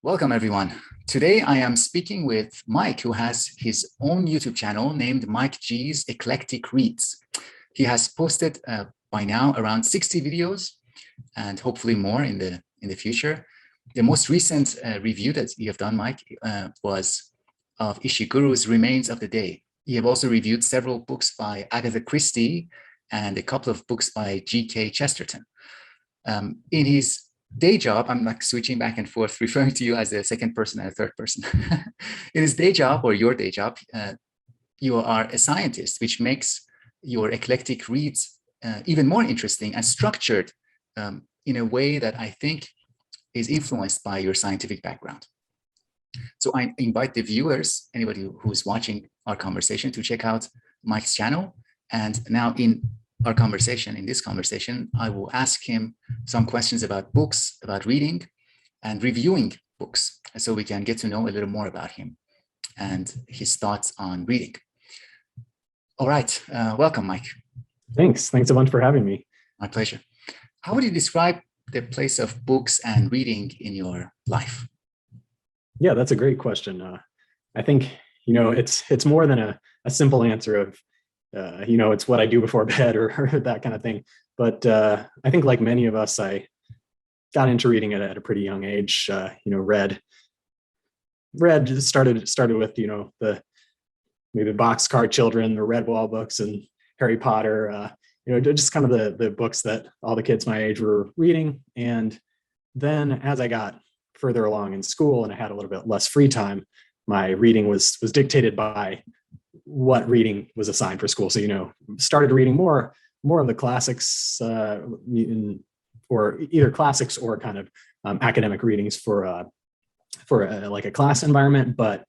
Welcome, everyone. Today, I am speaking with Mike, who has his own YouTube channel named Mike G's Eclectic Reads. He has posted by now around 60 videos and hopefully more in the future. The most recent review that you have done, Mike, was of Ishiguro's Remains of the Day. You have also reviewed several books by Agatha Christie and a couple of books by G.K. Chesterton. In his day job, I'm like switching back and forth, referring to you as a second person and a third person. In his day job or your day job, you are a scientist, which makes your eclectic reads even more interesting and structured in a way that I think is influenced by your scientific background. So I invite the viewers, anybody who's watching our conversation, to check out Mike's channel. And now in this conversation, I will ask him some questions about books, about reading and reviewing books, so we can get to know a little more about him and his thoughts on reading. All right, welcome, Mike. Thanks a bunch for having me. My pleasure. How would you describe the place of books and reading in your life? Yeah, that's a great question. I think, it's more than a simple answer of, it's what I do before bed or that kind of thing. But I think like many of us, I got into reading at a pretty young age. Started with, maybe Boxcar Children, the Redwall books, and Harry Potter, just kind of the books that all the kids my age were reading. And then as I got further along in school and I had a little bit less free time, my reading was dictated by what reading was assigned for school. So, started reading more of the classics, or either classics or kind of academic readings for like a class environment, but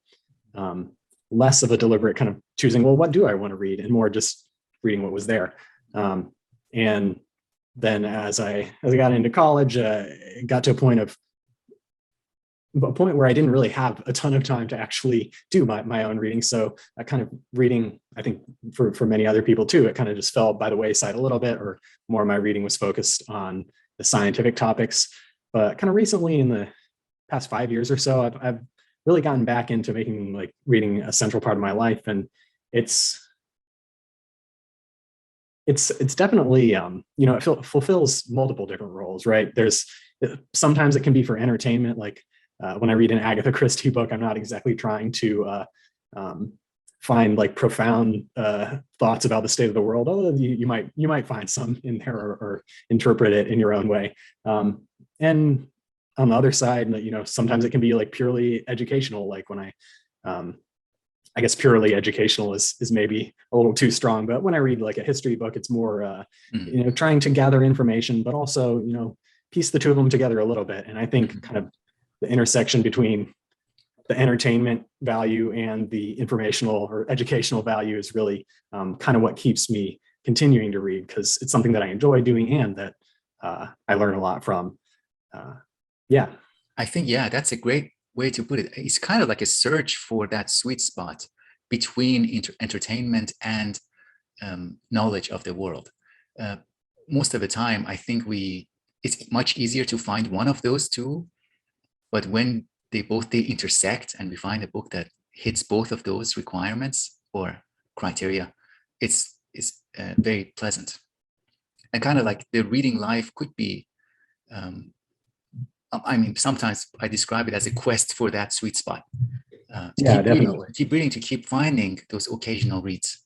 less of a deliberate kind of choosing, well, what do I want to read, and more just reading what was there. And then as I got into college, it got to a point where I didn't really have a ton of time to actually do my own reading. So that kind of reading, I think for many other people too, it kind of just fell by the wayside a little bit, or more of my reading was focused on the scientific topics. But kind of recently, in the past 5 years or so, I've really gotten back into making like reading a central part of my life. And it's definitely, it fulfills multiple different roles, right? Sometimes it can be for entertainment, like when I read an Agatha Christie book, I'm not exactly trying to find like profound thoughts about the state of the world, although you might find some in there, or interpret it in your own way. And on the other side, sometimes it can be like purely educational, like when I guess purely educational is maybe a little too strong, but when I read like a history book, it's more trying to gather information, but also piece the two of them together a little bit. And I think kind of the intersection between the entertainment value and the informational or educational value is really kind of what keeps me continuing to read, because it's something that I enjoy doing and that I learn a lot from. I think, that's a great way to put it. It's kind of like a search for that sweet spot between entertainment and knowledge of the world. Most of the time, I think it's much easier to find one of those two. But when they intersect and we find a book that hits both of those requirements or criteria, it's very pleasant. And kind of like the reading life could be, sometimes I describe it as a quest for that sweet spot. Definitely. Keep reading to keep finding those occasional reads.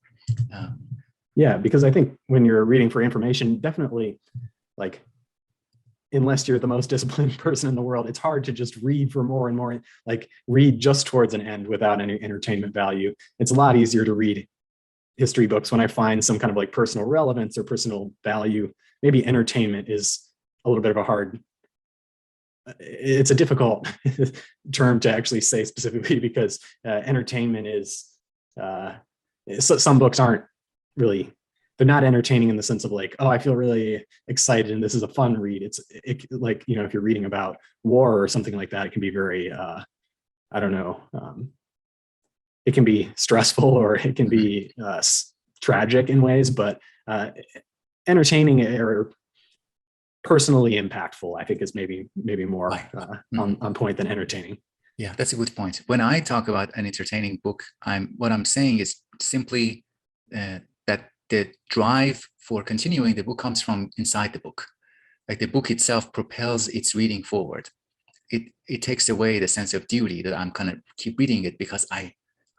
Because I think when you're reading for information, definitely, like, unless you're the most disciplined person in the world, it's hard to just read for more and more, like read just towards an end without any entertainment value. It's a lot easier to read history books when I find some kind of like personal relevance or personal value. Maybe entertainment is a little bit of it's a difficult term to actually say specifically, because entertainment is, some books aren't really, they're not entertaining in the sense of like, oh, I feel really excited and this is a fun read. It's like, if you're reading about war or something like that, it can be very, it can be stressful, or it can be tragic in ways, but entertaining or personally impactful, I think is maybe more Right. on point than entertaining. Yeah, that's a good point. When I talk about an entertaining book, what I'm saying is simply that the drive for continuing the book comes from inside the book. Like the book itself propels its reading forward. It takes away the sense of duty that I'm gonna keep reading it because I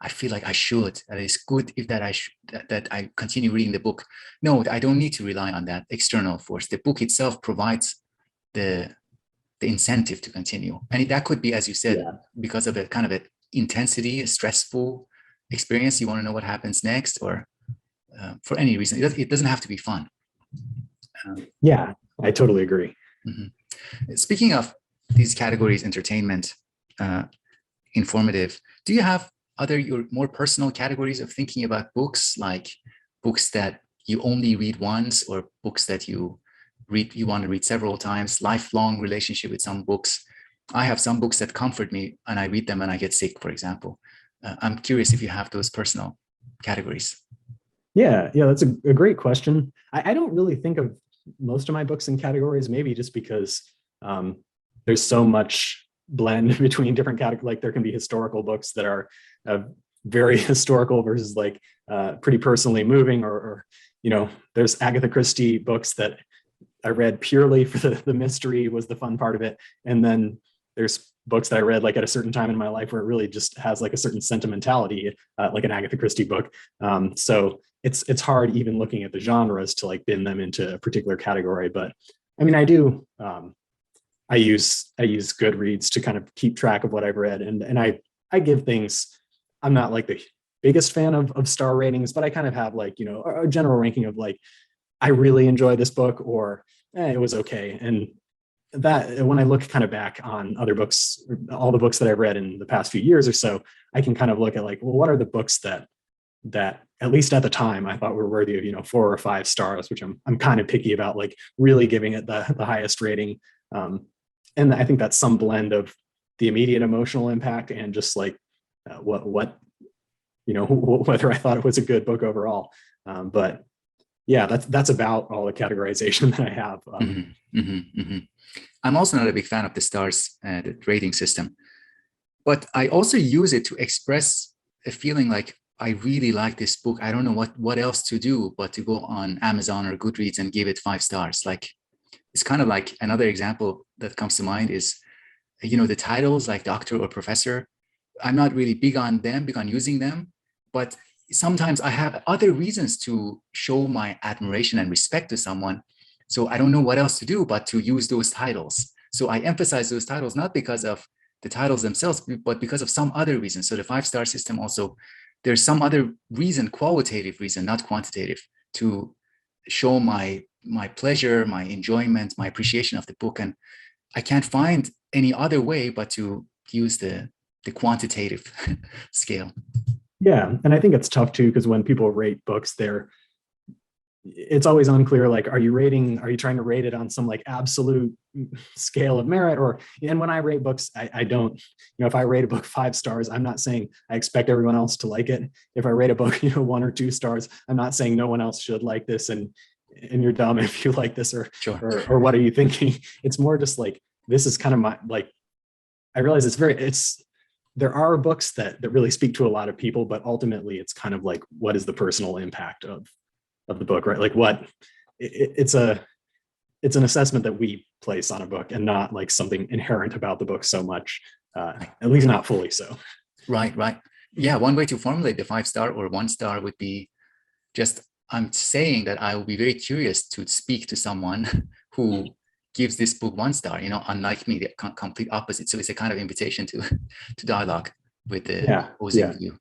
feel like I should. That it's good if that I continue reading the book. No, I don't need to rely on that external force. The book itself provides the incentive to continue, and that could be, as you said, because of a kind of an intensity, a stressful experience. You want to know what happens next, or for any reason. It doesn't have to be fun. Yeah, I totally agree. Speaking of these categories, entertainment, informative, do you have your more personal categories of thinking about books, like books that you only read once, or books that you want to read several times, lifelong relationship with some books? I have some books that comfort me and I read them and I get sick, for example. I'm curious if you have those personal categories. Yeah, that's a great question. I don't really think of most of my books in categories, maybe just because there's so much blend between different categories. Like there can be historical books that are very historical versus like pretty personally moving, or there's Agatha Christie books that I read purely for the mystery was the fun part of it. And then there's books that I read like at a certain time in my life where it really just has like a certain sentimentality, like an Agatha Christie book. So it's hard even looking at the genres to like bin them into a particular category. But I mean, I do, I use Goodreads to kind of keep track of what I've read. And I give things, I'm not like the biggest fan of star ratings, but I kind of have like, a general ranking of like, I really enjoy this book, or it was okay. And that when I look kind of back on other books, all the books that I've read in the past few years or so, I can kind of look at like, well, what are the books that at least at the time I thought were worthy of, 4 or 5 stars, which I'm kind of picky about, like really giving it the highest rating. And I think that's some blend of the immediate emotional impact and just like whether I thought it was a good book overall. But yeah, that's about all the categorization that I have. I'm also not a big fan of the stars, the rating system, but I also use it to express a feeling like I really like this book. I don't know what else to do but to go on Amazon or Goodreads and give it 5 stars. Like it's kind of like another example that comes to mind is, the titles like doctor or professor. I'm not really big on using them, but sometimes I have other reasons to show my admiration and respect to someone. So I don't know what else to do but to use those titles. So I emphasize those titles, not because of the titles themselves, but because of some other reason. So the 5-star system also, there's some other reason, qualitative reason, not quantitative, to show my pleasure, my enjoyment, my appreciation of the book. And I can't find any other way but to use the quantitative scale. Yeah, and I think it's tough too, because when people rate books, it's always unclear, like, are you trying to rate it on some like absolute scale of merit? And when I rate books, I don't, if I rate a book 5 stars, I'm not saying I expect everyone else to like it. If I rate a book, 1 or 2 stars, I'm not saying no one else should like this and you're dumb if you like this, or what are you thinking? It's more just like, this is kind of my, like, I realize there are books that really speak to a lot of people, but ultimately it's kind of like, what is the personal impact of the book, right? Like it's an assessment that we place on a book and not like something inherent about the book so much, at least not fully so. Right. Yeah, one way to formulate the 5-star or 1 star would be just, I'm saying that I will be very curious to speak to someone who gives this book 1 star, unlike me, the complete opposite. So it's a kind of invitation to dialogue with the opposing view.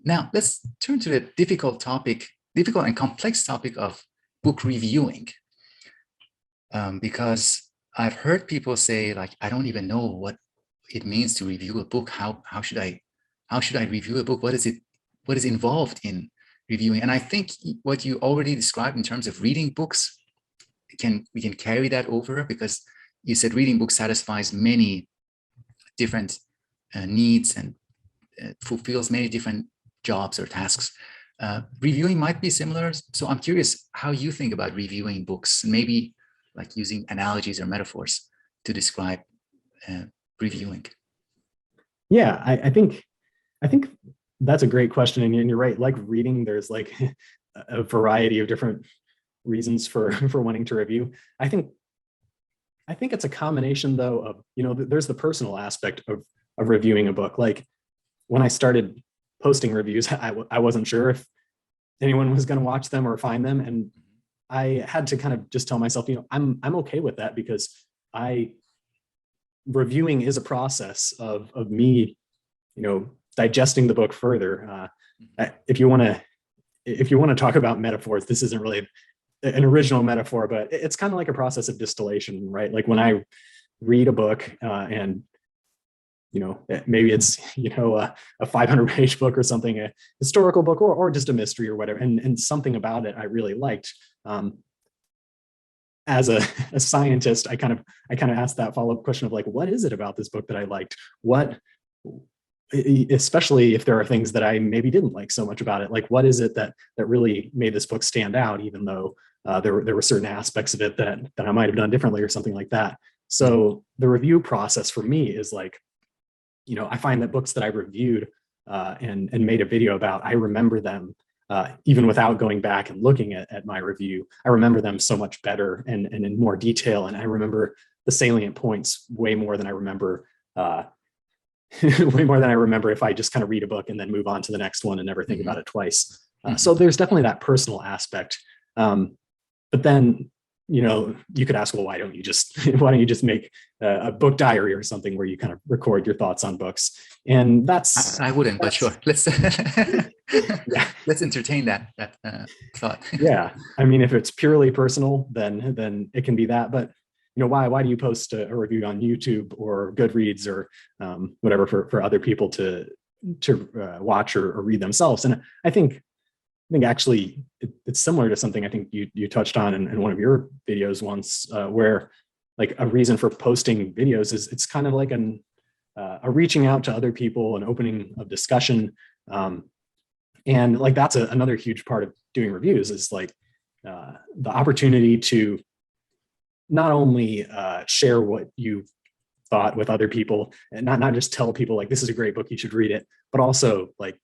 Now let's turn to the difficult and complex topic of book reviewing. Because I've heard people say, like, I don't even know what it means to review a book. How should I review a book? What is involved in reviewing? And I think what you already described in terms of reading books, we can carry that over, because you said reading books satisfies many different needs and fulfills many different jobs or tasks. Reviewing might be similar. So I'm curious how you think about reviewing books. Maybe like using analogies or metaphors to describe reviewing? Yeah, I think that's a great question, and you're right. Like reading, there's like a variety of different reasons for wanting to review. I think it's a combination though of, there's the personal aspect of reviewing a book. Like when I started posting reviews, I wasn't sure if anyone was going to watch them or find them, and I had to kind of just tell myself, I'm okay with that, because reviewing is a process of me, digesting the book further. If you want to talk about metaphors, this isn't really an original metaphor, but it's kind of like a process of distillation, right? Like when I read a book and maybe it's a 500-page book or something, a historical book, or just a mystery or whatever, and something about it I really liked. As a scientist, I kind of asked that follow-up question of like, what is it about this book that I liked? What, especially if there are things that I maybe didn't like so much about it, like what is it that really made this book stand out, even though there were certain aspects of it that I might have done differently or something like that. So the review process for me is like, I find that books that I reviewed and made a video about, I remember them even without going back and looking at my review. I remember them so much better and in more detail, and I remember the salient points way more than I remember if I just kind of read a book and then move on to the next one and never think about it twice. So there's definitely that personal aspect. But then, you could ask, well, why don't you just make a book diary or something where you kind of record your thoughts on books? And I wouldn't, but sure. Let's yeah. Let's entertain that thought. Yeah, I mean, if it's purely personal, then it can be that. But why do you post a review on YouTube or Goodreads or whatever for other people to watch or read themselves? And I think actually it's similar to something I think you touched on in one of your videos once, where like a reason for posting videos is it's kind of like a reaching out to other people, an opening of discussion. And like that's another huge part of doing reviews is like the opportunity to not only share what you thought with other people, and not just tell people like, this is a great book, you should read it, but also like,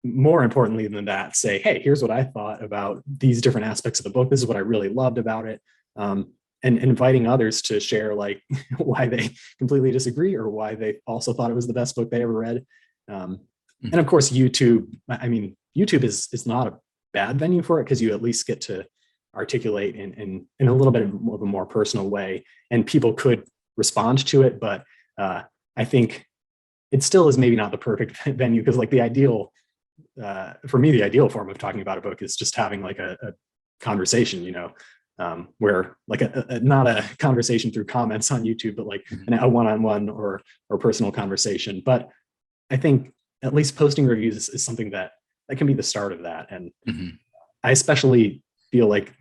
more importantly than that, say, hey, here's what I thought about these different aspects of the book. This is what I really loved about it. And inviting others to share like why they completely disagree or why they also thought it was the best book they ever read. And of course, YouTube, I mean, YouTube is not a bad venue for it, because you at least get to articulate in a little bit of a more personal way, and people could respond to it. But I think it still is maybe not the perfect venue, because like the ideal, for me, the ideal form of talking about a book is just having like a conversation, where like not a conversation through comments on YouTube, but like a one-on-one or personal conversation. But I think at least posting reviews is something that can be the start of that. And I especially feel like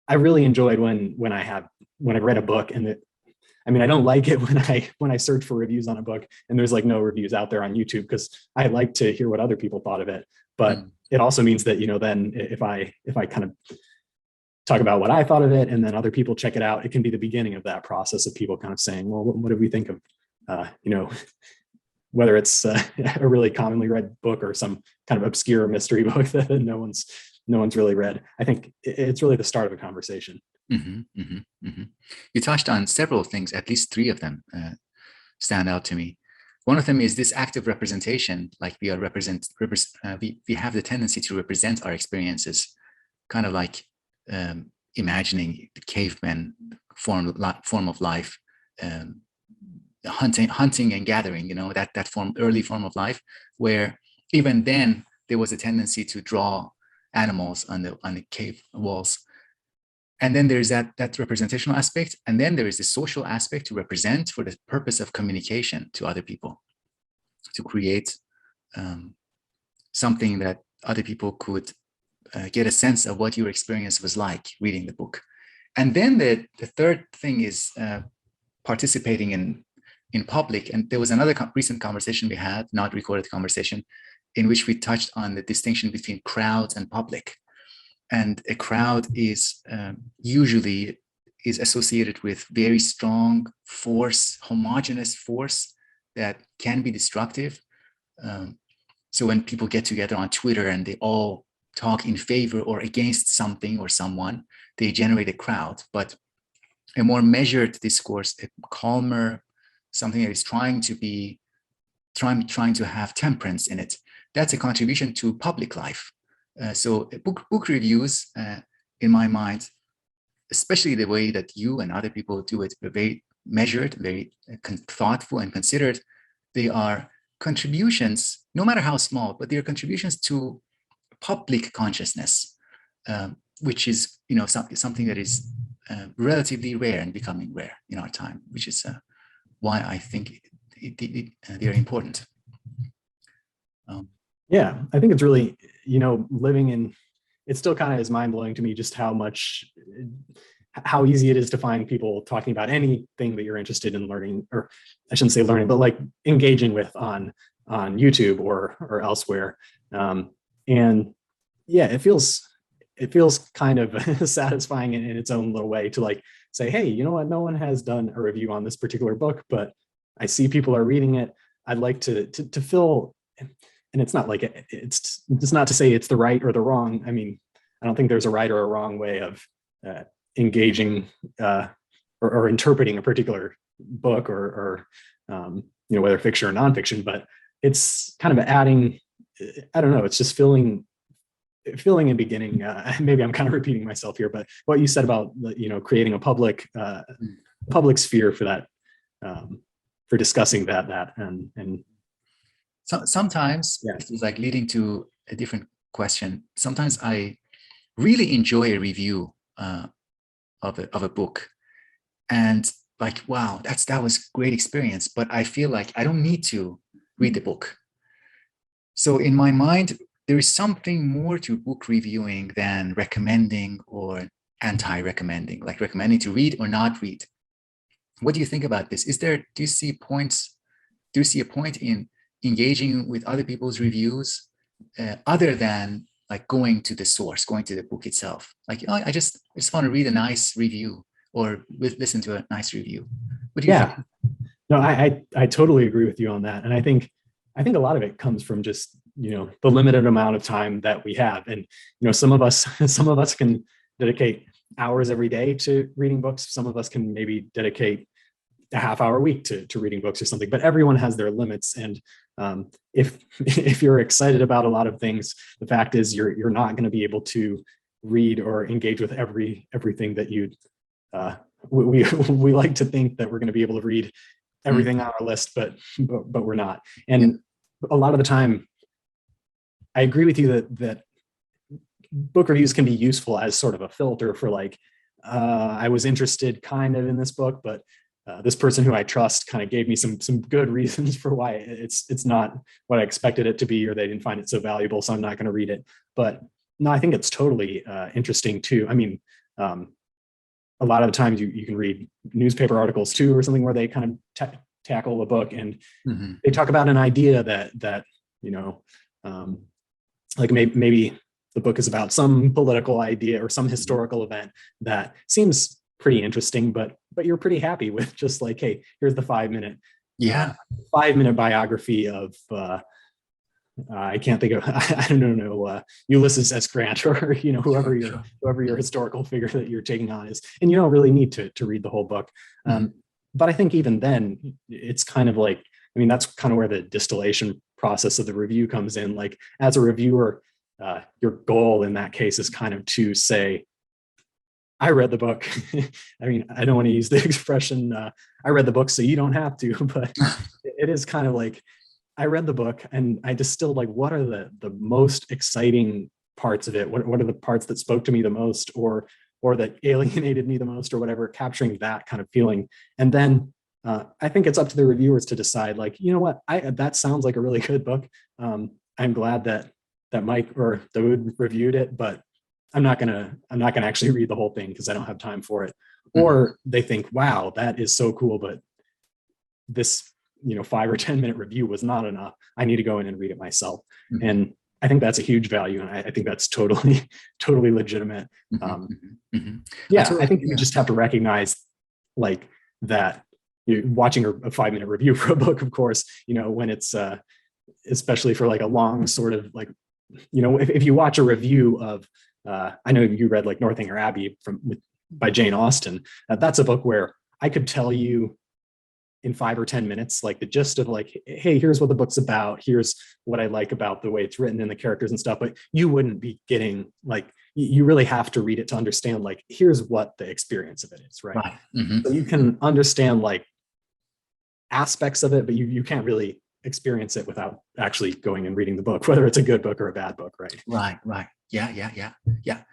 I really enjoyed when I read a book, and I don't like it when I search for reviews on a book and there's like no reviews out there on YouTube, because I like to hear what other people thought of it. But it also means that, then if I kind of talk about what I thought of it and then other people check it out, it can be the beginning of that process of people kind of saying, well, what do we think of, whether it's a really commonly read book or some kind of obscure mystery book that no one's really read. I think it's really the start of a conversation. You touched on several things, at least three of them stand out to me. One of them is this active representation, like we have the tendency to represent our experiences, kind of like imagining the caveman form of life, hunting and gathering, that early form of life, where even then there was a tendency to draw animals on the cave walls. And then there's that representational aspect. And then there is the social aspect, to represent for the purpose of communication to other people, to create something that other people could get a sense of what your experience was like reading the book. And then the third thing is participating in public. And there was another recent conversation we had, not recorded conversation, in which we touched on the distinction between crowds and public. And a crowd is usually is associated with very strong force, homogeneous force that can be destructive. So when people get together on Twitter and they all talk in favor or against something or someone, they generate a crowd. But a more measured discourse, a calmer, something that is trying to have temperance in it, that's a contribution to public life. So book reviews, in my mind, especially the way that you and other people do it, very measured, very thoughtful and considered. They are contributions, no matter how small, but they are contributions to public consciousness, which is, something that is relatively rare and becoming rare in our time, which is why I think they're important. Yeah, I think it's really, living in, it still kind of is mind-blowing to me just how easy it is to find people talking about anything that you're interested in learning, or I shouldn't say learning, but like engaging with on YouTube or elsewhere. And yeah, it feels kind of satisfying in its own little way to like say, hey, you know what? No one has done a review on this particular book, but I see people are reading it. I'd like to fill, and it's not like it's not to say it's the right or the wrong. I mean, I don't think there's a right or a wrong way of engaging or interpreting a particular book or whether fiction or nonfiction, but it's kind of adding, I don't know, it's just filling and beginning. Maybe I'm kind of repeating myself here, but what you said about creating a public sphere for that, for discussing that and so sometimes, yeah. It's like leading to a different question. Sometimes I really enjoy a review of a book, and like, wow, that was great experience, but I feel like I don't need to read the book. So in my mind, there is something more to book reviewing than recommending or anti-recommending, like recommending to read or not read. What do you think about this? Do you see a point in engaging with other people's reviews other than like going to the source, going to the book itself? Like, I just want to read a nice review or listen to a nice review. What do you think? No, I totally agree with you on that. And I think a lot of it comes from just, the limited amount of time that we have. And, some of us can dedicate hours every day to reading books. Some of us can maybe dedicate a half-hour a week to reading books or something, but everyone has their limits. And if you're excited about a lot of things, the fact is you're not going to be able to read or engage with everything that you'd we like to think that we're going to be able to read everything on our list, but we're not. And a lot of the time, I agree with you that book reviews can be useful as sort of a filter for like, I was interested kind of in this book, but this person who I trust kind of gave me some good reasons for why it's not what I expected it to be, or they didn't find it so valuable, so I'm not going to read it. But no, I think it's totally interesting too. I mean, a lot of the times you can read newspaper articles too, or something where they kind of tackle a book and they talk about an idea that like maybe the book is about some political idea or some historical event that seems pretty interesting, but you're pretty happy with just like, hey, here's the 5-minute biography of I can't think of I don't know Ulysses S. Grant or whoever your historical figure that you're taking on is, and you don't really need to read the whole book. But I think even then it's kind of like, I mean, that's kind of where the distillation process of the review comes in. Like as a reviewer, your goal in that case is kind of to say, I read the book. I mean, I don't want to use the expression, I read the book so you don't have to, but it is kind of like, I read the book and I distilled like, what are the most exciting parts of it? What are the parts that spoke to me the most or that alienated me the most or whatever, capturing that kind of feeling. And then I think it's up to the reviewers to decide like, you know what, that sounds like a really good book. I'm glad that Mike or Davood reviewed it, but I'm not gonna actually read the whole thing because I don't have time for it. Or they think, wow, that is so cool, but this 5 or 10 minute review was not enough. I need to go in and read it myself. And I think that's a huge value, and I think that's totally totally legitimate. Yeah, I think you just have to recognize like that. You're watching a 5-minute review for a book, of course, when it's especially for like a long sort of like, if you watch a review of, I know you read like Northanger Abbey by Jane Austen. That's a book where I could tell you in 5 or 10 minutes, like the gist of like, hey, here's what the book's about. Here's what I like about the way it's written and the characters and stuff. But you wouldn't be getting like, you really have to read it to understand like, here's what the experience of it is, right? So you can understand like aspects of it, but you can't really experience it without actually going and reading the book, whether it's a good book or a bad book, right? Right. Yeah.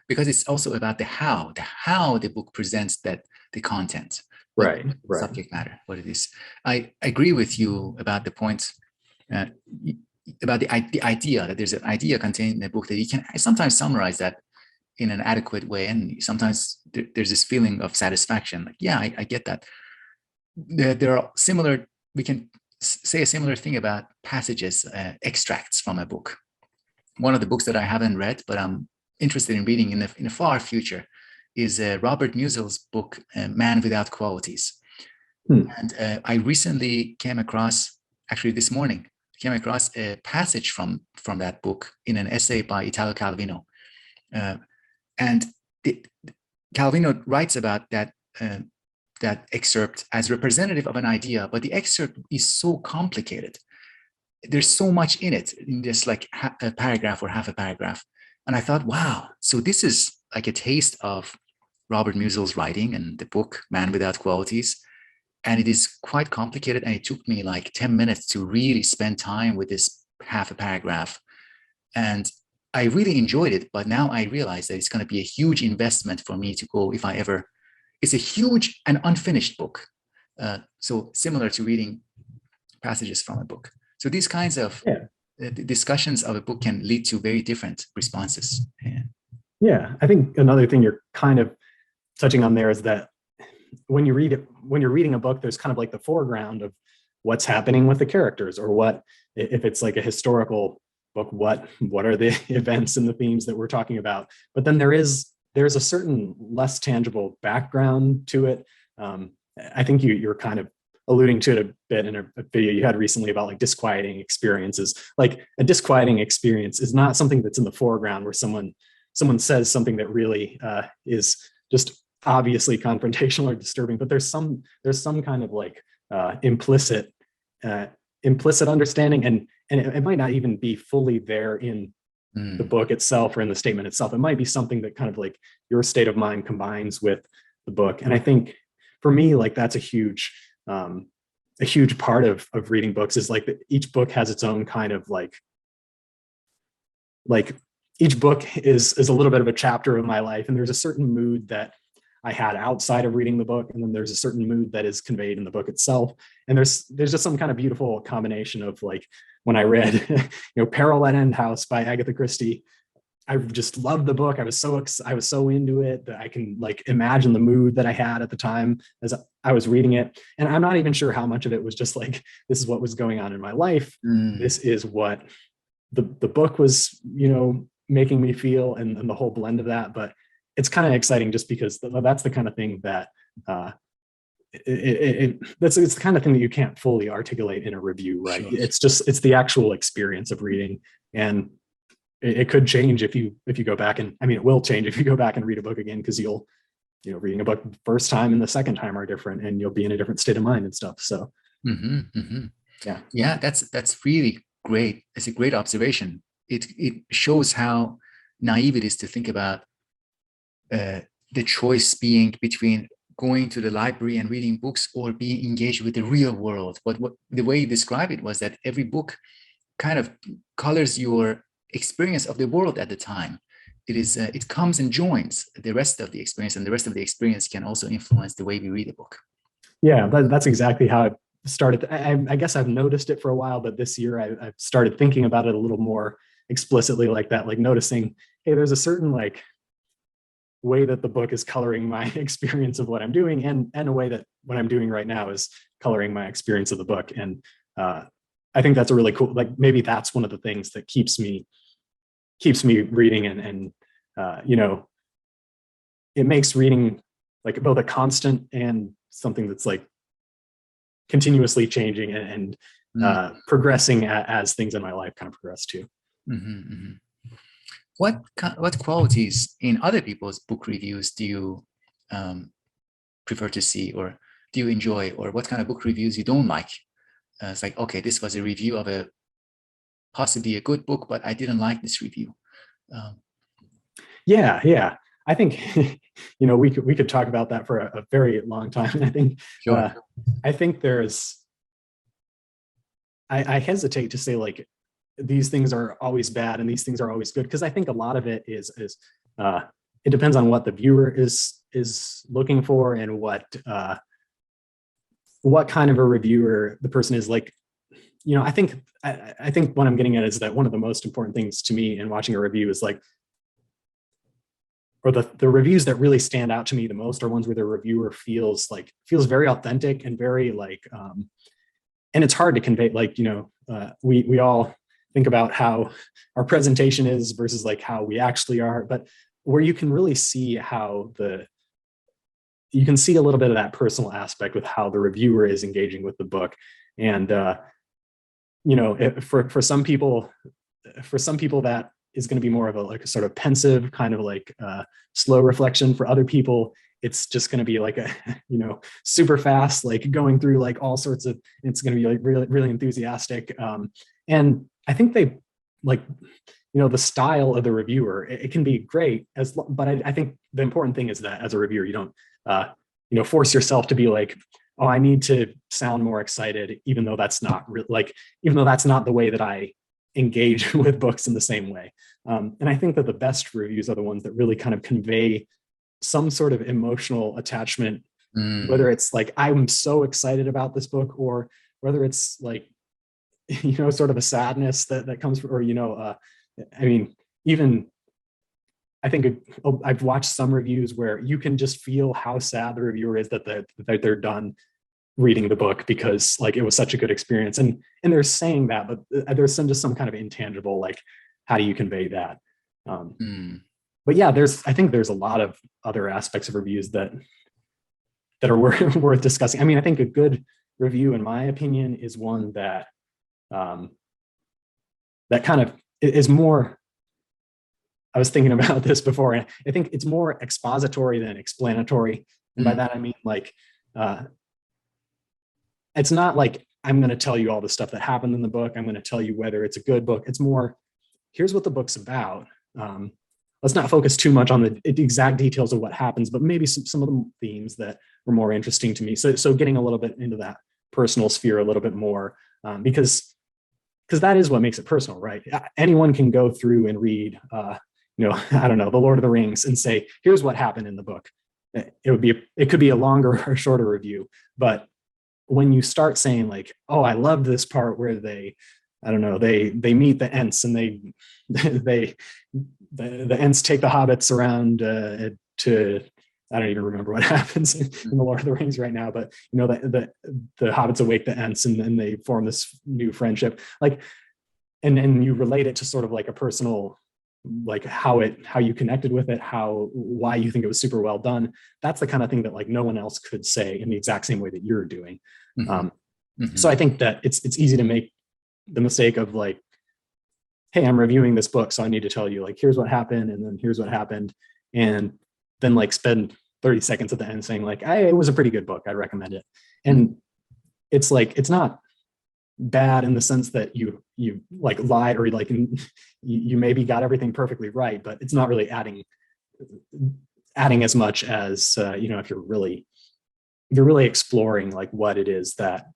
Because it's also about the how the book presents the content. Right. Subject matter, what it is. I agree with you about the point about the idea that there's an idea contained in the book that you can sometimes summarize that in an adequate way, and sometimes there's this feeling of satisfaction. Like, yeah, I get that. There are similar. We can say a similar thing about passages, extracts from a book. One of the books that I haven't read, but I'm interested in reading in the far future, is Robert Musil's book, Man Without Qualities. And I recently came across, actually this morning, a passage from that book in an essay by Italo Calvino. And Calvino writes about that excerpt as representative of an idea, but the excerpt is so complicated. There's so much in it, in just like a paragraph or half a paragraph. And I thought, wow, so this is like a taste of Robert Musil's writing and the book, Man Without Qualities. And it is quite complicated. And it took me like 10 minutes to really spend time with this half a paragraph. And I really enjoyed it. But now I realize that it's going to be a huge investment for me to go if I ever. It's a huge and unfinished book. So similar to reading passages from a book. So these kinds of discussions of a book can lead to very different responses. Yeah, I think another thing you're kind of touching on there is that when you're reading a book, there's kind of like the foreground of what's happening with the characters, or what, if it's like a historical book, what are the events and the themes that we're talking about. But then there's a certain less tangible background to it. I think you're kind of alluding to it a bit in a video you had recently about like disquieting experiences. Like a disquieting experience is not something that's in the foreground where someone says something that really is just obviously confrontational or disturbing, but there's some kind of like implicit understanding, and it might not even be fully there in the book itself or in the statement itself. It might be something that kind of like your state of mind combines with the book. And I think for me, like that's a huge part of reading books, is like that each book has its own kind of like each book is a little bit of a chapter of my life. And there's a certain mood that I had outside of reading the book. And then there's a certain mood that is conveyed in the book itself. And there's just some kind of beautiful combination of like, when I read, Peril at End House by Agatha Christie, I just loved the book. I was so into it that I can like imagine the mood that I had at the time as I was reading it. And I'm not even sure how much of it was just like, this is what was going on in my life. This is what the book was, making me feel, and the whole blend of that. But it's kind of exciting just because that's the kind of thing that it's the kind of thing that you can't fully articulate in a review, right? Sure. It's the actual experience of reading, and it could change if you go back, and I mean, it will change if you go back and read a book again, because reading a book the first time and the second time are different, and you'll be in a different state of mind and stuff. So yeah, that's really great. It's a great observation. It shows how naive it is to think about the choice being between going to the library and reading books or being engaged with the real world. But the way you described it was that every book kind of colors your experience of the world at the time. It comes and joins the rest of the experience, and the rest of the experience can also influence the way we read a book. Yeah, that's exactly how it started. I guess I've noticed it for a while, but this year I've started thinking about it a little more explicitly like that, like noticing, hey, there's a certain like way that the book is coloring my experience of what I'm doing, and a way that what I'm doing right now is coloring my experience of the book. And I think that's a really cool, like maybe that's one of the things that keeps me keeps me reading, and you know, it makes reading like both a constant and something that's like continuously changing and progressing as things in my life kind of progress too. Mm-hmm, mm-hmm. What qualities in other people's book reviews do you prefer to see, or do you enjoy, or what kind of book reviews you don't like? It's like, okay, this was a review of a possibly a good book, but I didn't like this review. Yeah. I think you know, we could talk about that for a very long time. I think Sure. I think there's I hesitate to say like these things are always bad and these things are always good, because I think a lot of it is it depends on what the viewer is looking for and what kind of a reviewer the person is. Like, you know, I think what I'm getting at is that one of the most important things to me in watching a review is like, or the reviews that really stand out to me the most are ones where the reviewer feels very authentic and very like and it's hard to convey, like, you know, we all think about how our presentation is versus like how we actually are, but where you can really see how you can see a little bit of that personal aspect with how the reviewer is engaging with the book. And you know, for some people that is going to be more of a sort of pensive kind of like slow reflection. For other people, it's just going to be like a, you know, super fast, like going through like all sorts of, it's going to be like really, really enthusiastic. And I think they like, you know, the style of the reviewer, it can be great but I think the important thing is that as a reviewer, you don't, you know, force yourself to be like, oh, I need to sound more excited, even though that's not even though that's not the way that I engage with books in the same way. And I think that the best reviews are the ones that really kind of convey some sort of emotional attachment, whether it's like, I'm so excited about this book, or whether it's like, you know, sort of a sadness that comes from, or, you know, I mean, even I think I've watched some reviews where you can just feel how sad the reviewer is that they're done reading the book, because like it was such a good experience, and they're saying that, but there's some kind of intangible, like, how do you convey that? But yeah, I think there's a lot of other aspects of reviews that are worth discussing. I mean, I think a good review, in my opinion, is one that that kind of is more, I was thinking about this before, and I think it's more expository than explanatory. And by that, I mean, like, it's not like I'm going to tell you all the stuff that happened in the book. I'm going to tell you whether it's a good book. It's more, here's what the book's about. Let's not focus too much on the exact details of what happens, but maybe some of the themes that were more interesting to me. So getting a little bit into that personal sphere a little bit more, because that is what makes it personal, right? Anyone can go through and read, you know, I don't know, The Lord of the Rings, and say, here's what happened in the book. It could be a longer or shorter review, but when you start saying like, oh, I love this part where they meet the Ents, and the Ents take the hobbits around to, I don't even remember what happens in The Lord of the Rings right now, but you know, the hobbits awake the Ents, and then they form this new friendship, like, and you relate it to sort of like a personal, like how you connected with it, why you think it was super well done. That's the kind of thing that like no one else could say in the exact same way that you're doing. So I think that it's easy to make the mistake of like, hey, I'm reviewing this book, so I need to tell you like, here's what happened, and then here's what happened, and then like spend 30 seconds at the end saying like, it was a pretty good book, I'd recommend it. And it's like, it's not bad in the sense that you like lied, or like you maybe got everything perfectly right, but it's not really adding as much as you know, if you're really exploring like what it is that,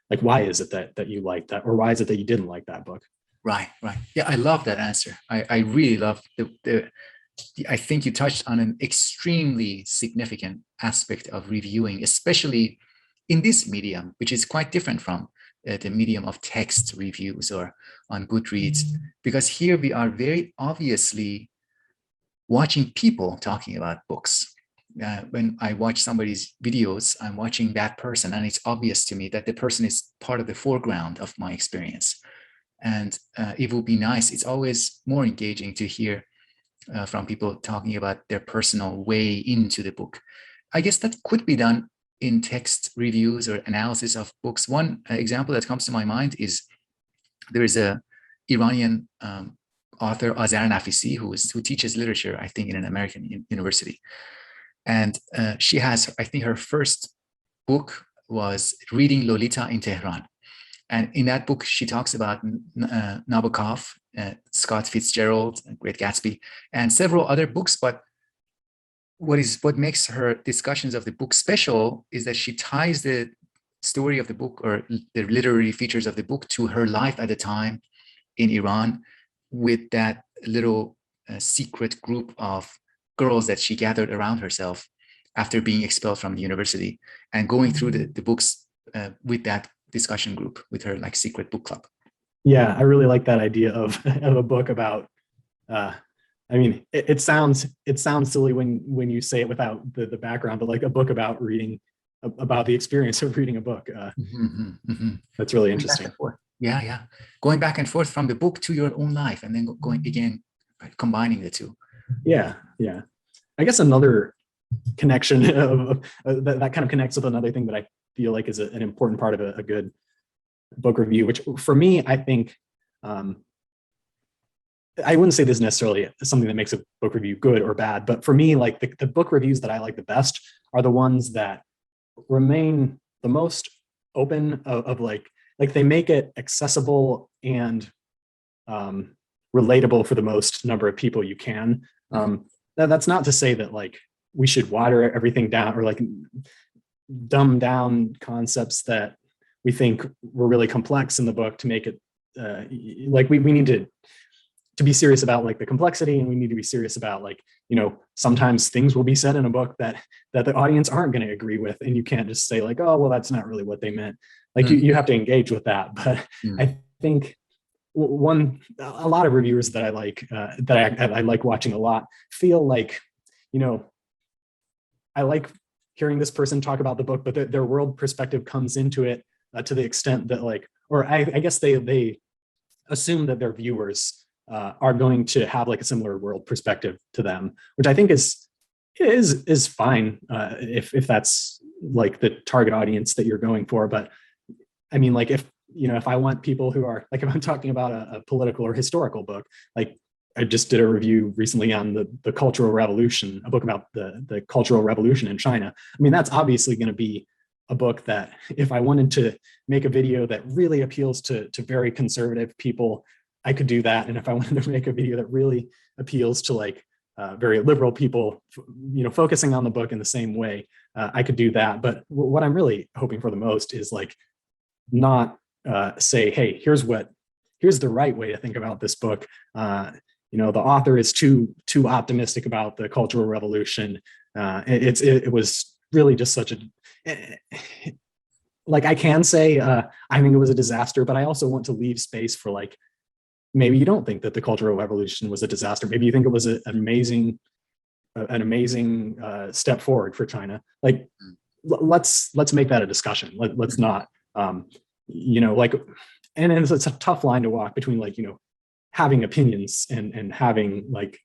like, why is it that you like that, or why is it that you didn't like that book? Right. Yeah, I love that answer. I really love I think you touched on an extremely significant aspect of reviewing, especially in this medium, which is quite different from the medium of text reviews or on Goodreads, because here we are very obviously watching people talking about books. When I watch somebody's videos, I'm watching that person, and it's obvious to me that the person is part of the foreground of my experience. And it would be nice. It's always more engaging to hear from people talking about their personal way into the book. I guess that could be done in text reviews or analysis of books. One example that comes to my mind is there is a Iranian author, Azar Nafisi, who teaches literature, I think, in an American university. And she has, I think, her first book was Reading Lolita in Tehran. And in that book, she talks about Nabokov, Scott Fitzgerald, Great Gatsby, and several other books. But what makes her discussions of the book special is that she ties the story of the book or the literary features of the book to her life at the time in Iran, with that little secret group of girls that she gathered around herself after being expelled from the university, and going through the books with that discussion group, with her like secret book club. Yeah, I really like that idea of a book about. I mean, it sounds silly when you say it without the background, but like a book about reading, about the experience of reading a book. That's really interesting. Yeah. Going back and forth from the book to your own life, and then going again, combining the two. Yeah. I guess another connection that kind of connects with another thing that I feel like is an important part of a good book review, which for me, I think, I wouldn't say this is necessarily something that makes a book review good or bad, but for me, like the book reviews that I like the best are the ones that remain the most open of like they make it accessible and relatable for the most number of people you can. That's not to say that like we should water everything down or like dumb down concepts that we think were really complex in the book to make it like we need to be serious about like the complexity, and we need to be serious about like, sometimes things will be said in a book that the audience aren't going to agree with, and you can't just say like, oh well, that's not really what they meant. Like you have to engage with that. But I think a lot of reviewers that I like that I like watching a lot feel like, I like hearing this person talk about the book, but their world perspective comes into it to the extent that like, or I guess they assume that their viewers are going to have like a similar world perspective to them, which I think is fine if that's like the target audience that you're going for. But I mean, like if I want people who are like, if I'm talking about a political or historical book, like I just did a review recently on the Cultural Revolution, a book about the Cultural Revolution in China. I mean, that's obviously going to be a book that if I wanted to make a video that really appeals to very conservative people, I could do that. And if I wanted to make a video that really appeals to like very liberal people, focusing on the book in the same way, I could do that. But what I'm really hoping for the most is like not say, hey, here's the right way to think about this book. The author is too optimistic about the Cultural Revolution. It was really just such a like I can say I think it was a disaster, but I also want to leave space for like, maybe you don't think that the Cultural Revolution was a disaster. Maybe you think it was an amazing step forward for China. Like, let's make that a discussion. Let's not, like, and it's a tough line to walk between like, having opinions and having like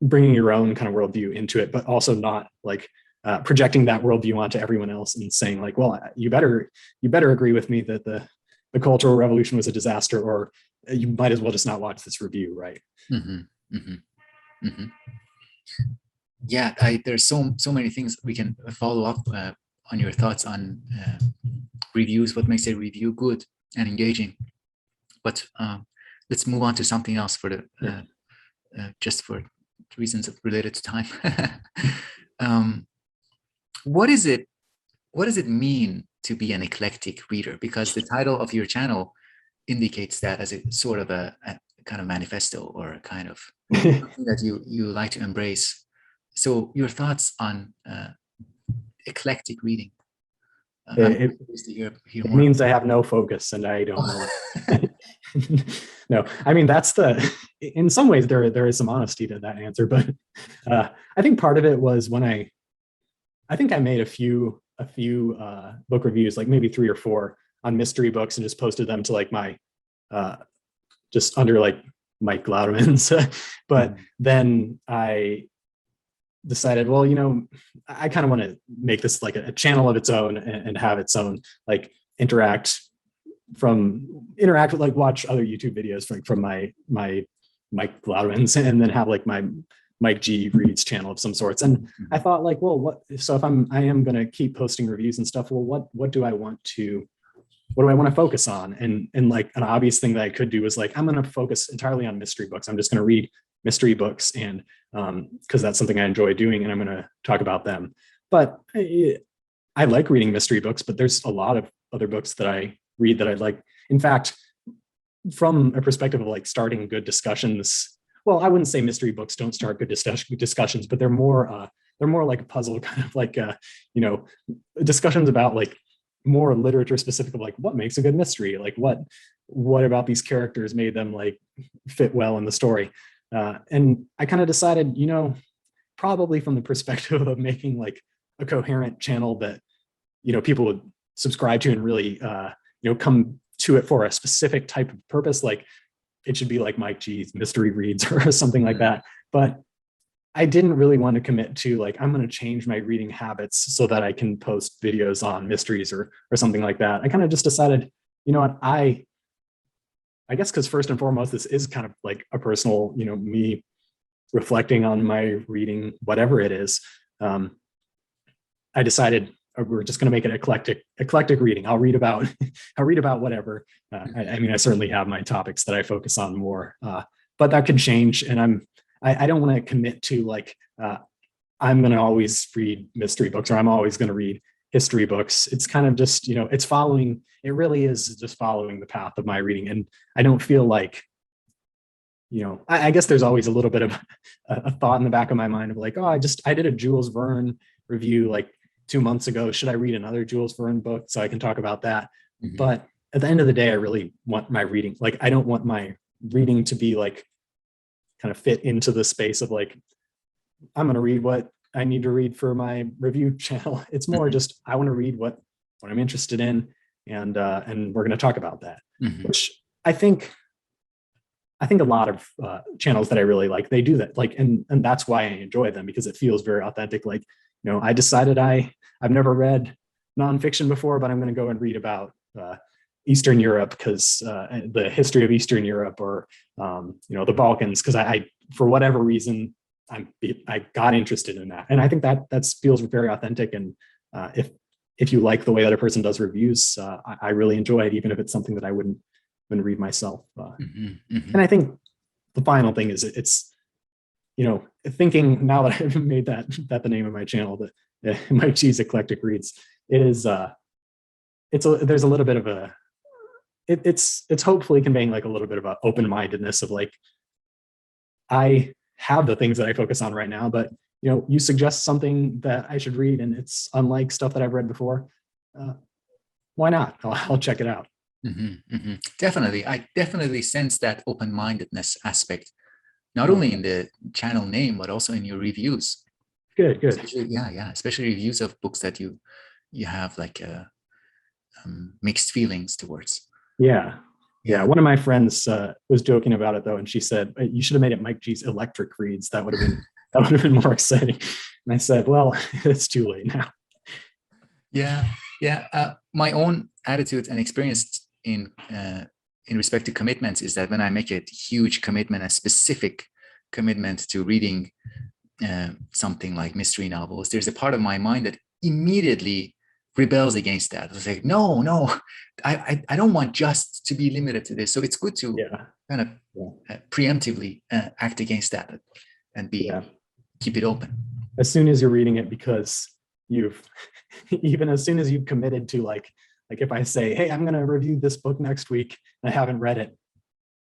bringing your own kind of worldview into it, but also not like projecting that worldview onto everyone else and saying like, well, you better agree with me that the Cultural Revolution was a disaster, or you might as well just not watch this review, right? Yeah, there's so many things we can follow up on your thoughts on reviews, what makes a review good and engaging. But let's move on to something else for the just for reasons related to time. What does it mean to be an eclectic reader? Because the title of your channel indicates that as a sort of a kind of manifesto, or a kind of something that you like to embrace. So your thoughts on eclectic reading? It means I have no focus and I don't know. No, I mean, that's in some ways there is some honesty to that answer, but I think part of it was when I think I made a few book reviews, like maybe 3 or 4 on mystery books, and just posted them to like my just under like Mike Gloudemans. But then I decided, well, I kind of want to make this like a channel of its own and have its own like interact with, like, watch other YouTube videos from my Mike Gloudemans, and then have like my Mike G reads channel of some sorts. And I thought, like, well, so if I am going to keep posting reviews and stuff, well, what do I want to focus on? And like an obvious thing that I could do was like, I'm going to focus entirely on mystery books. I'm just going to read mystery books, and because that's something I enjoy doing, and I'm going to talk about them. But I like reading mystery books, but there's a lot of other books that I read that I like. In fact, from a perspective of like starting good discussions, well, I wouldn't say mystery books don't start good discussions, but they're more like a puzzle, kind of like discussions about like more literature specific of like what makes a good mystery, like what about these characters made them like fit well in the story. And I kind of decided, probably from the perspective of making like a coherent channel that people would subscribe to and really come to it for a specific type of purpose, like it should be like Mike G's mystery reads or something like that. But I didn't really want to commit to like, I'm going to change my reading habits so that I can post videos on mysteries or something like that. I kind of just decided, what, I guess because first and foremost, this is kind of like a personal, me reflecting on my reading, whatever it is. I decided we're just going to make it eclectic reading. I'll read about whatever. I mean, I certainly have my topics that I focus on more, but that could change. And I don't want to commit to like, I'm going to always read mystery books, or I'm always going to read history books. It's kind of just, it really is just following the path of my reading. And I don't feel like, I guess there's always a little bit of a thought in the back of my mind of like, oh, I did a Jules Verne review like 2 months ago. Should I read another Jules Verne book so I can talk about that? Mm-hmm. But at the end of the day, I really want my reading. Like, I don't want my reading to be like kind of fit into the space of like, I'm going to read what I need to read for my review channel. It's more just, I want to read what I'm interested in. And we're going to talk about that, which I think a lot of channels that I really like, they do that. Like, and that's why I enjoy them, because it feels very authentic. Like, I decided I've never read nonfiction before, but I'm going to go and read about Eastern Europe because the history of Eastern Europe, or the Balkans, because I for whatever reason I got interested in that, and I think that feels very authentic. And if you like the way that a person does reviews, I really enjoy it, even if it's something that I wouldn't read myself. And I think the final thing is it's thinking now that I've made that the name of my channel, that Mike G's Eclectic Reads, it is there's a little bit of it's hopefully conveying like a little bit of an open-mindedness of like, I have the things that I focus on right now, but you suggest something that I should read and it's unlike stuff that I've read before, why not? I'll check it out. Definitely. I definitely sense that open-mindedness aspect, not only in the channel name, but also in your reviews. Good. Especially, especially reviews of books that you have like mixed feelings towards. Yeah. One of my friends was joking about it though, and she said, "You should have made it Mike G's Electric Reads. That would have been more exciting." And I said, "Well, it's too late now." Yeah. My own attitude and experience in respect to commitments is that when I make a huge commitment, a specific commitment to reading something like mystery novels, there's a part of my mind that immediately rebels against that. It's like, no, I don't want just to be limited to this. So it's good to kind of preemptively act against that and keep it open. As soon as you're reading it, because even as soon as you've committed to like if I say, hey, I'm going to review this book next week and I haven't read it,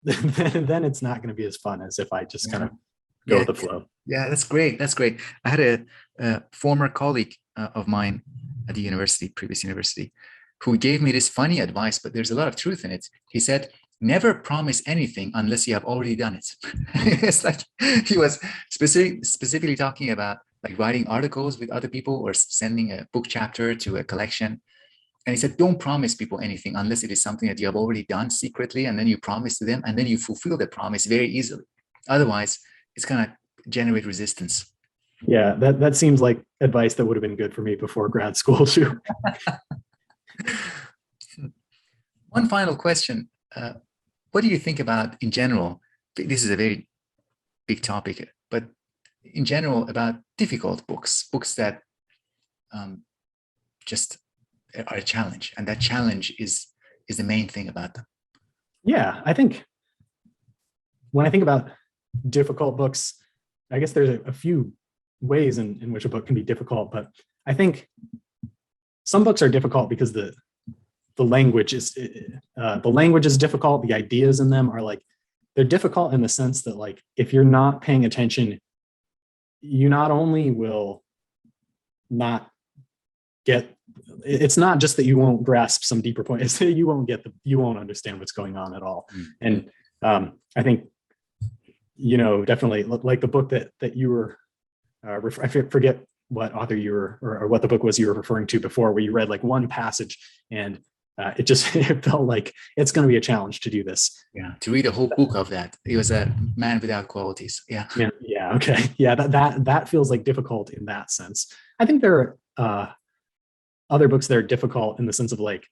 then it's not going to be as fun as if I just kind of go with the flow. Yeah, that's great. I had a former colleague of mine at the previous university, who gave me this funny advice, but there's a lot of truth in it. He said, never promise anything unless you have already done it. It's like he was specifically talking about like writing articles with other people or sending a book chapter to a collection. And he said, don't promise people anything unless it is something that you have already done secretly, and then you promise to them, and then you fulfill the promise very easily. Otherwise, it's going to generate resistance. Yeah, that seems like advice that would have been good for me before grad school too. One final question. What do you think about, in general, this is a very big topic, but in general, about difficult books that just are a challenge, and that challenge is the main thing about them? Yeah, I think when I think about difficult books, I guess there's a few ways in which a book can be difficult, but I think some books are difficult because the language is difficult. The ideas in them are like, they're difficult in the sense that, like, if you're not paying attention, you not only will not get, it's not just that you won't grasp some deeper point, it's that you won't understand what's going on at all. And I think, definitely like the book that you were, I forget what author you were, or what the book was you were referring to before, where you read like one passage and it felt like it's going to be a challenge to do this. Yeah, to read a whole book of that. It was a man without qualities. Yeah. Okay. Yeah, that feels like difficult in that sense. I think there are other books that are difficult in the sense of, like,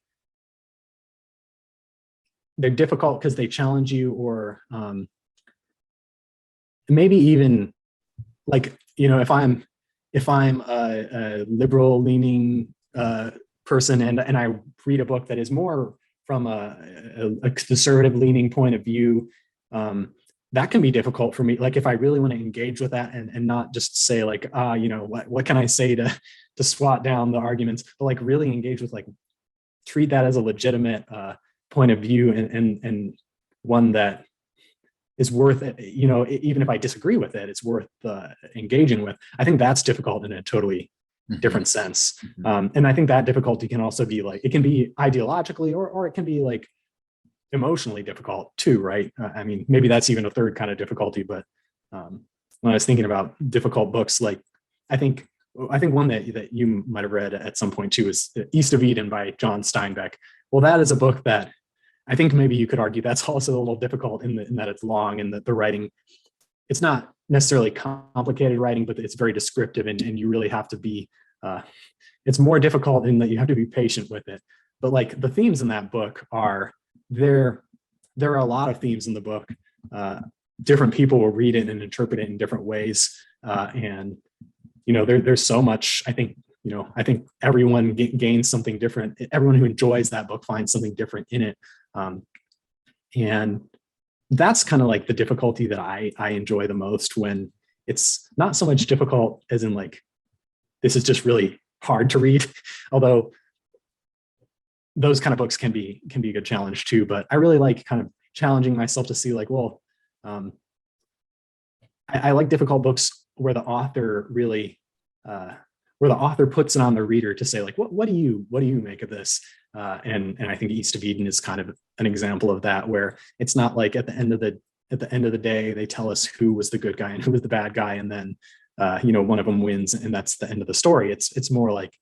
they're difficult because they challenge you, or maybe even, like, if I'm a liberal leaning person and I read a book that is more from a conservative leaning point of view, that can be difficult for me. Like, if I really want to engage with that and not just say like, what can I say to swat down the arguments, but like really engage with, like, treat that as a legitimate point of view and one that is worth it, even if I disagree with it, it's worth engaging with. I think that's difficult in a totally different sense. And I think that difficulty can also be like, it can be ideologically or it can be like emotionally difficult too, right? I mean, maybe that's even a third kind of difficulty, but when I was thinking about difficult books, like, I think one that you might have read at some point too is East of Eden by John Steinbeck. Well, that is a book that I think maybe you could argue that's also a little difficult in that it's long, and that the writing, it's not necessarily complicated writing, but it's very descriptive, and you really have to be, it's more difficult in that you have to be patient with it. But like, the themes in that book are, there are a lot of themes in the book. Different people will read it and interpret it in different ways. And, there's so much, I think everyone gains something different. Everyone who enjoys that book finds something different in it. And that's kind of like the difficulty that I enjoy the most, when it's not so much difficult as in like, this is just really hard to read, although those kind of books can be a good challenge too. But I really like kind of challenging myself to see, like, well, I like difficult books where the author really, where the author puts it on the reader to say, like, what do you make of this? And I think East of Eden is kind of an example of that, where it's not like at the end of the day, they tell us who was the good guy and who was the bad guy, and then one of them wins and that's the end of the story. It's more like,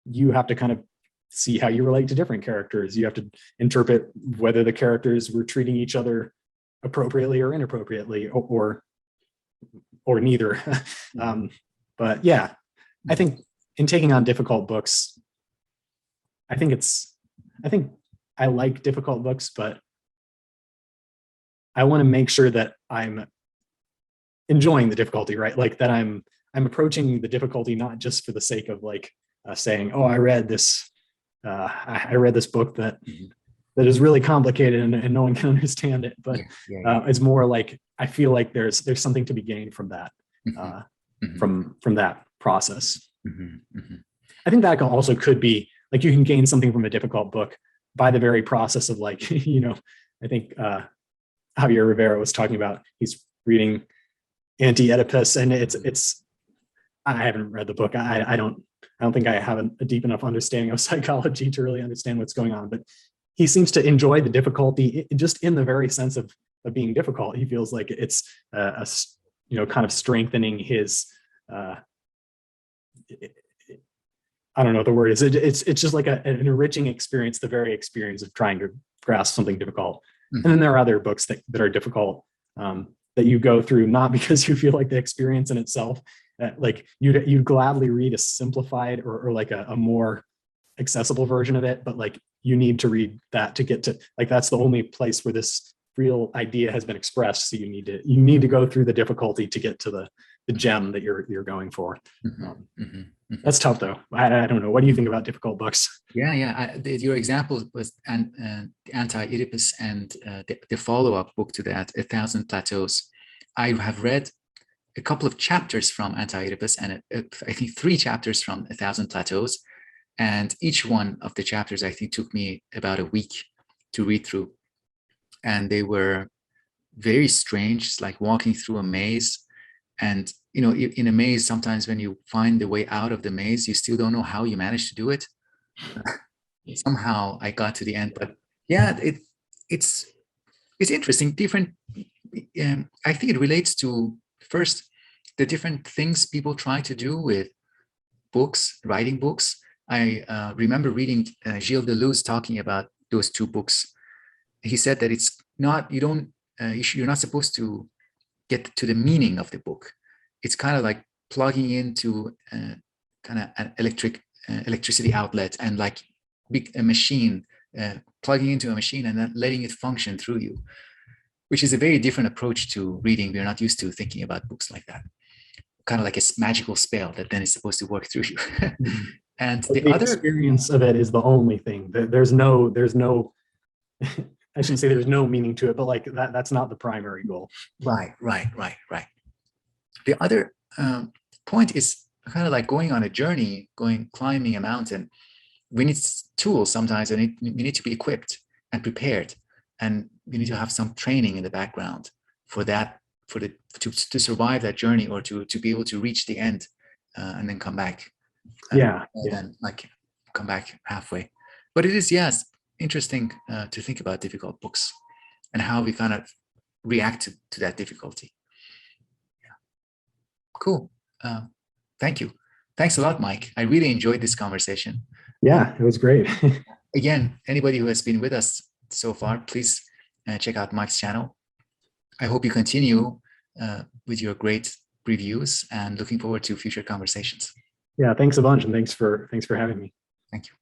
you have to kind of see how you relate to different characters. You have to interpret whether the characters were treating each other appropriately or inappropriately, or neither. But yeah, I think in taking on difficult books, I think I like difficult books, but I want to make sure that I'm enjoying the difficulty, right? Like, that I'm approaching the difficulty not just for the sake of like saying, oh, I read this book that is really complicated and no one can understand it, but it's more like, I feel like there's something to be gained from that, from that process. I think that also could be like, you can gain something from a difficult book by the very process of, like, I think Javier Rivera was talking about, he's reading Anti-Oedipus, and it's I haven't read the book. I don't think I have a deep enough understanding of psychology to really understand what's going on, but he seems to enjoy the difficulty just in the very sense of being difficult. He feels like it's kind of strengthening his I don't know what the word is. It's just like an enriching experience, the very experience of trying to grasp something difficult. And then there are other books that are difficult, that you go through, not because you feel like the experience in itself, like you'd gladly read a simplified or like a more accessible version of it, but like you need to read that to get to, like, that's the only place where this real idea has been expressed. So you need to go through the difficulty to get to the gem that you're going for. That's tough though. I don't know. What do you think about difficult books? Yeah. Your example was Anti-Oedipus and the follow-up book to that, 1,000 Plateaus. I have read a couple of chapters from Anti-Oedipus and I think 3 chapters from 1,000 Plateaus. And each one of the chapters, I think, took me about a week to read through. And they were very strange. It's like walking through a maze. And, you know, in a maze, sometimes when you find the way out of the maze, you still don't know how you managed to do it. Somehow I got to the end. But yeah, it's interesting. Different. I think it relates to, first, the different things people try to do with books, writing books. I remember reading Gilles Deleuze talking about those 2 books. He said that it's not, you're not supposed to get to the meaning of the book. It's kind of like plugging into kind of an electricity outlet and like a machine, plugging into a machine and then letting it function through you, which is a very different approach to reading. We're not used to thinking about books like that. Kind of like a magical spell that then is supposed to work through you. And the other experience of it is the only thing. There's no I shouldn't say there's no meaning to it, but like that's not the primary goal. Right. The other point is kind of like going on a journey, climbing a mountain. We need tools sometimes, and we need to be equipped and prepared, and we need to have some training in the background for that, to survive that journey, or to be able to reach the end and then come back. And like come back halfway. But it is, yes, interesting to think about difficult books and how we kind of react to that difficulty. Yeah. Cool. Thank you. Thanks a lot, Mike. I really enjoyed this conversation. Yeah, it was great. Again, anybody who has been with us so far, please check out Mike's channel. I hope you continue with your great reviews, and looking forward to future conversations. Yeah, thanks a bunch, and thanks for having me. Thank you.